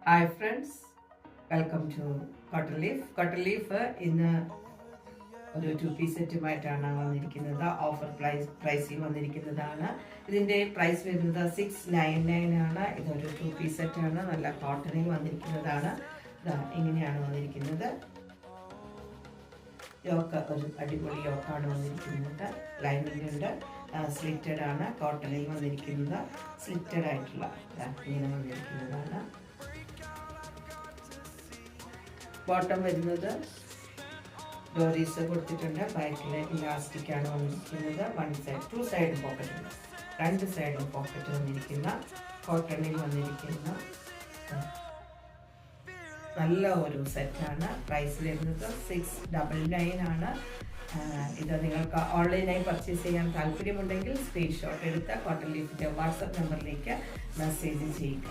Hi friends, welcome to cotton leaf. Cotton leaf ഇന്ന് ഒരു 2 piece സെറ്റുമായിട്ടാണ് വന്നിരിക്കുന്നത്. ഓഫർ പ്രൈസിൽ വന്നിരിക്കുന്നതാണ്. ഇതിൻ്റെ പ്രൈസ് വരുന്നത് 699 ആണ്. ഇതൊരു 2 പീസ് സെറ്റാണ്. നല്ല കോട്ടണിൽ വന്നിരിക്കുന്നതാണ്. ഇങ്ങനെയാണ് വന്നിരിക്കുന്നത്. യോക്ക് ഒരു അടിപൊളി യോക്കാണ് വന്നിരിക്കുന്നത്. ലൈനിങ് ഉണ്ട്, സ്ലിറ്റഡ് ആണ്. കോട്ടണിൽ വന്നിരിക്കുന്നത് സ്ലിറ്റഡ് ആയിട്ടുള്ള ഇങ്ങനെ വന്നിരിക്കുന്നതാണ്. ബോട്ടം വരുന്നത് ഡോറീസ് കൊടുത്തിട്ടുണ്ട്. ബാക്കിൽ ഇലാസ്റ്റിക് ആണ് വന്നിരിക്കുന്നത്. 2 സൈഡ് പോക്കറ്റ് ഉണ്ട്. 2 സൈഡും പോക്കറ്റ് വന്നിരിക്കുന്ന കോട്ടണിൽ വന്നിരിക്കുന്ന നല്ല ഒരു സെറ്റാണ്. പ്രൈസ് വരുന്നത് 699 ആണ്. ഇത് നിങ്ങൾക്ക് ഓൺലൈനായി പർച്ചേസ് ചെയ്യാൻ താല്പര്യമുണ്ടെങ്കിൽ സ്ക്രീൻഷോട്ട് എടുത്ത് കോട്ടൺ ലീഫിൻ്റെ വാട്സപ്പ് നമ്പറിലേക്ക് മെസ്സേജ് ചെയ്യുക.